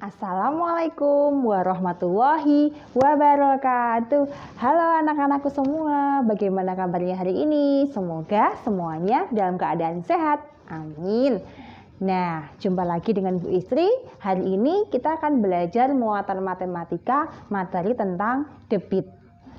Assalamualaikum warahmatullahi wabarakatuh. Halo anak-anakku semua, bagaimana kabarnya hari ini? Semoga semuanya dalam keadaan sehat. Amin. Nah, jumpa lagi dengan Bu Istri. Hari ini kita akan belajar muatan matematika materi tentang debit.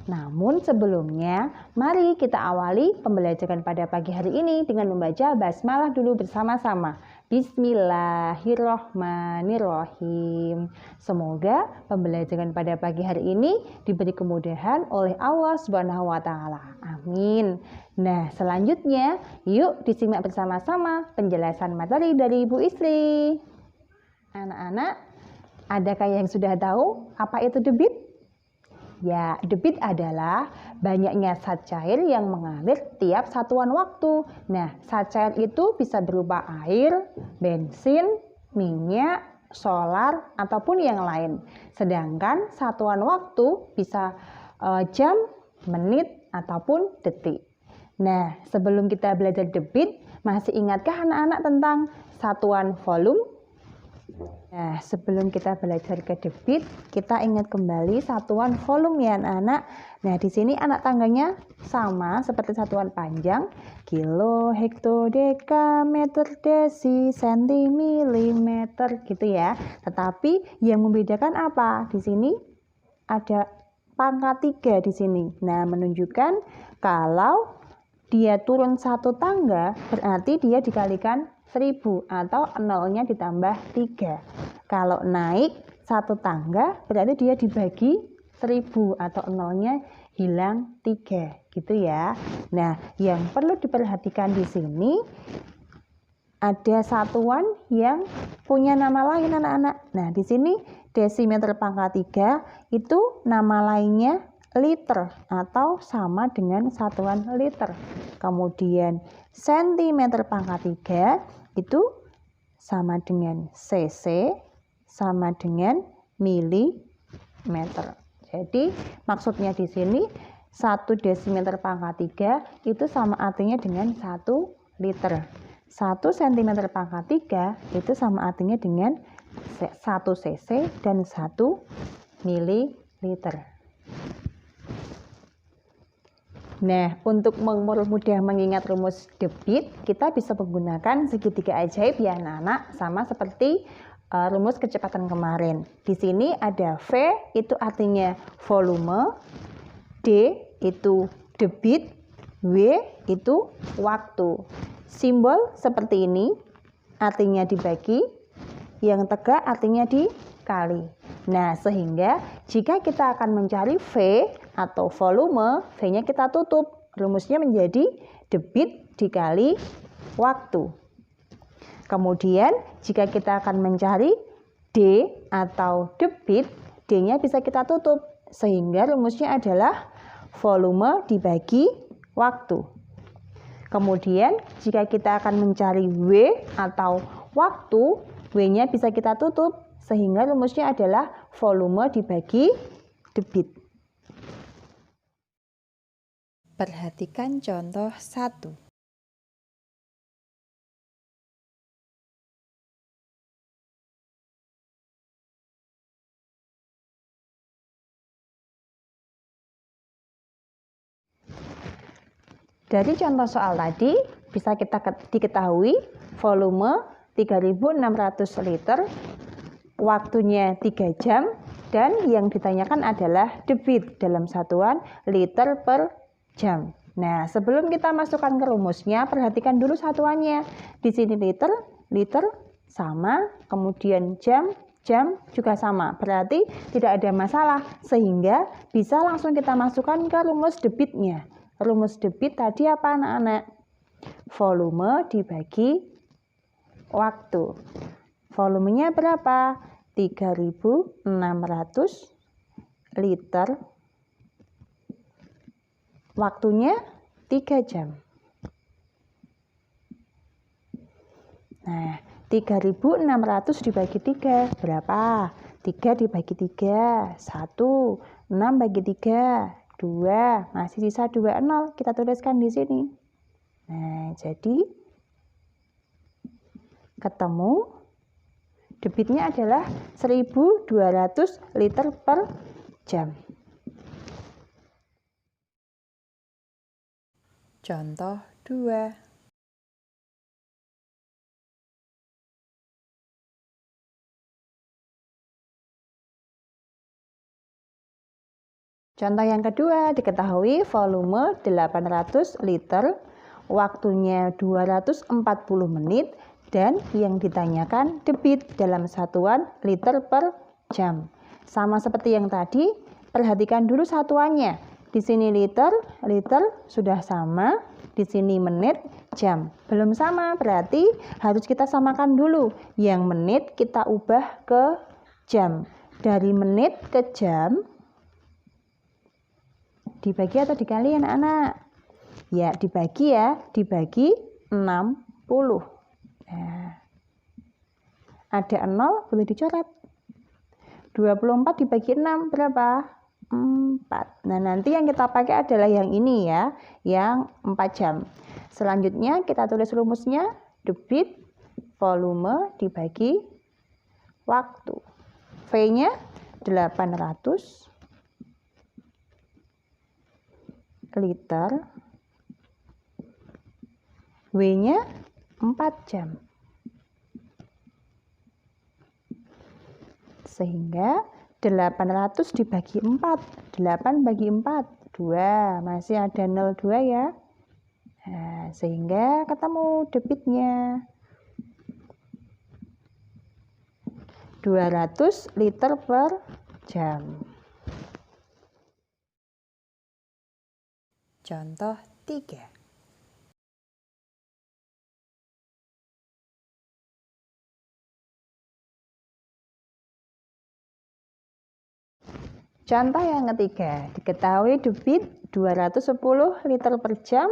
Namun sebelumnya, mari kita awali pembelajaran pada pagi hari ini dengan membaca basmalah dulu bersama-sama. Bismillahirrohmanirrohim. Semoga pembelajaran pada pagi hari ini diberi kemudahan oleh Allah Subhanahu wa Ta'ala. Amin. Nah, selanjutnya, yuk disimak bersama-sama penjelasan materi dari Ibu Istri. Anak-anak, adakah yang sudah tahu apa itu debit? Ya, debit adalah banyaknya zat cair yang mengalir tiap satuan waktu. Nah, zat cair itu bisa berupa air, bensin, minyak, solar, ataupun yang lain. Sedangkan satuan waktu bisa jam, menit, ataupun detik. Nah, sebelum kita belajar debit, masih ingatkah anak-anak tentang satuan volume? Nah, sebelum kita belajar ke debit, kita ingat kembali satuan volume ya anak-anak. Nah, di sini anak tangganya sama seperti satuan panjang, kilo, hekto, deka, meter, desi, senti, milimeter gitu ya. Tetapi yang membedakan apa? Di sini ada pangkat 3 di sini. Nah, menunjukkan kalau dia turun satu tangga, berarti dia dikalikan 1000 atau nolnya ditambah 3. Kalau naik satu tangga, berarti dia dibagi 1000 atau nolnya hilang 3, gitu ya. Nah, yang perlu diperhatikan di sini ada satuan yang punya nama lain anak-anak. Nah, di sini desimeter pangkat 3 itu nama lainnya liter atau sama dengan satuan liter. Kemudian sentimeter pangkat 3 itu sama dengan cc sama dengan milimeter. Jadi maksudnya di sini 1 desimeter pangkat 3 itu sama artinya dengan 1 liter. 1 cm pangkat 3 itu sama artinya dengan 1 cc dan 1 mililiter. Nah, untuk mempermudah mengingat rumus debit, kita bisa menggunakan segitiga ajaib ya anak-anak, sama seperti rumus kecepatan kemarin. Di sini ada V itu artinya volume, D itu debit, W itu waktu. Simbol seperti ini artinya dibagi, yang tegak artinya dikali. Nah, sehingga jika kita akan mencari V atau volume, V-nya kita tutup. Rumusnya menjadi debit dikali waktu. Kemudian, jika kita akan mencari D atau debit, D-nya bisa kita tutup. Sehingga rumusnya adalah volume dibagi waktu. Kemudian, jika kita akan mencari W atau waktu, W-nya bisa kita tutup. Sehingga rumusnya adalah volume dibagi debit. Perhatikan contoh 1. Dari contoh soal tadi, bisa kita diketahui volume 3600 liter, waktunya 3 jam, dan yang ditanyakan adalah debit dalam satuan liter per jam. Nah, sebelum kita masukkan ke rumusnya, perhatikan dulu satuannya. Di sini liter, liter sama, kemudian jam, jam juga sama. Berarti tidak ada masalah, sehingga bisa langsung kita masukkan ke rumus debitnya. Rumus debit tadi apa anak-anak? Volume dibagi waktu. Volumenya berapa? 3600 liter. Waktunya 3 jam. Nah, 3600 dibagi 3 berapa? 3 dibagi 3, 1. 6 bagi 3, 2. Masih sisa 2, 0. Kita tuliskan di sini. Nah, jadi ketemu Debitnya adalah 1.200 liter per jam. Contoh 2. Contoh yang kedua, diketahui volume 800 liter, waktunya 240 menit, dan yang ditanyakan debit dalam satuan liter per jam. Sama seperti yang tadi, perhatikan dulu satuannya. Di sini liter sudah sama, di sini menit, jam. Belum sama, berarti harus kita samakan dulu. Yang menit kita ubah ke jam. Dari menit ke jam, dibagi atau dikali anak-anak? Ya, dibagi 60. Nah, ada 0, boleh dicoret. 24 dibagi 6 berapa? 4. Nah, nanti yang kita pakai adalah yang ini ya, yang 4 jam. Selanjutnya kita tulis rumusnya, debit volume dibagi waktu. V-nya 800 liter, W-nya 4 jam. Sehingga 800 dibagi 4, 8 bagi 4, 2, masih ada 0,2 ya. Nah, sehingga ketemu debitnya 200 liter per jam. Contoh 3. Contoh yang ketiga, diketahui debit 210 liter per jam,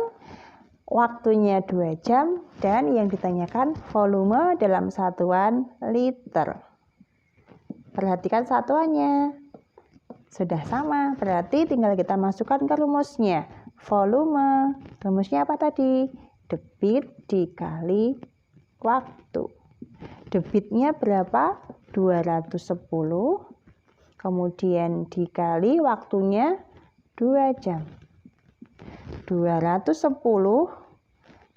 waktunya 2 jam, dan yang ditanyakan volume dalam satuan liter. Perhatikan satuannya. Sudah sama, berarti tinggal kita masukkan ke rumusnya. Volume, rumusnya apa tadi? Debit dikali waktu. Debitnya berapa? 210. Kemudian dikali waktunya 2 jam. 210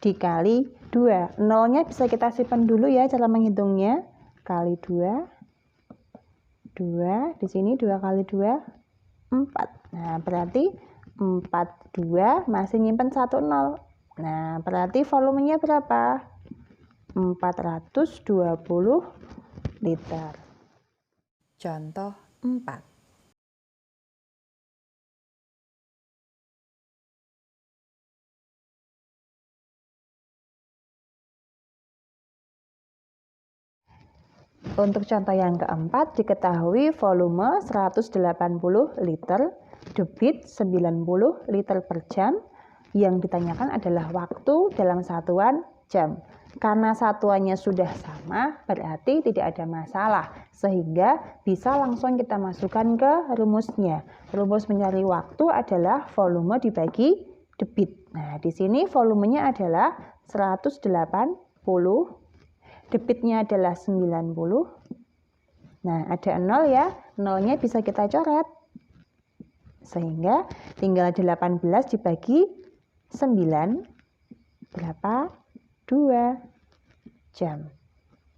dikali 2. Nolnya bisa kita simpan dulu ya cara menghitungnya. Kali 2. 2, di sini 2 kali 2, 4. Nah, berarti 42 masih nyimpen 1 nol. Nah, berarti volumenya berapa? 420 liter. Contoh 4. Untuk contoh yang keempat, diketahui volume 180 liter, debit 90 liter per jam. Yang ditanyakan adalah waktu dalam satuan jam. Karena satuannya sudah sama, berarti tidak ada masalah. Sehingga bisa langsung kita masukkan ke rumusnya. Rumus mencari waktu adalah volume dibagi debit. Nah, di sini volumenya adalah 180, debitnya adalah 90. Nah, ada 0 ya. Nolnya bisa kita coret. Sehingga tinggal 18 dibagi 9. Berapa? 2 jam.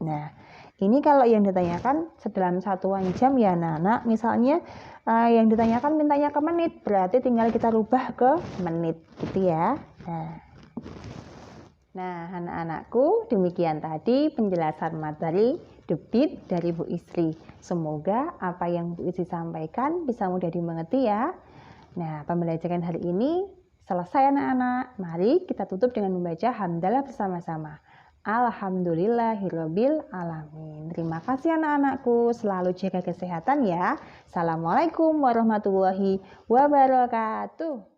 Nah, ini kalau yang ditanyakan dalam satuan jam ya anak-anak. Misalnya yang ditanyakan mintanya ke menit. Berarti tinggal kita rubah ke menit. Gitu ya. Nah, anak-anakku, demikian tadi penjelasan materi debit dari Bu Isri. Semoga apa yang Bu Isri sampaikan bisa mudah dimengerti ya. Nah, pembelajaran hari ini selesai anak-anak. Mari kita tutup dengan membaca hamdalah bersama-sama. Alhamdulillahirabbil alamin. Terima kasih anak-anakku, selalu jaga kesehatan ya. Assalamualaikum warahmatullahi wabarakatuh.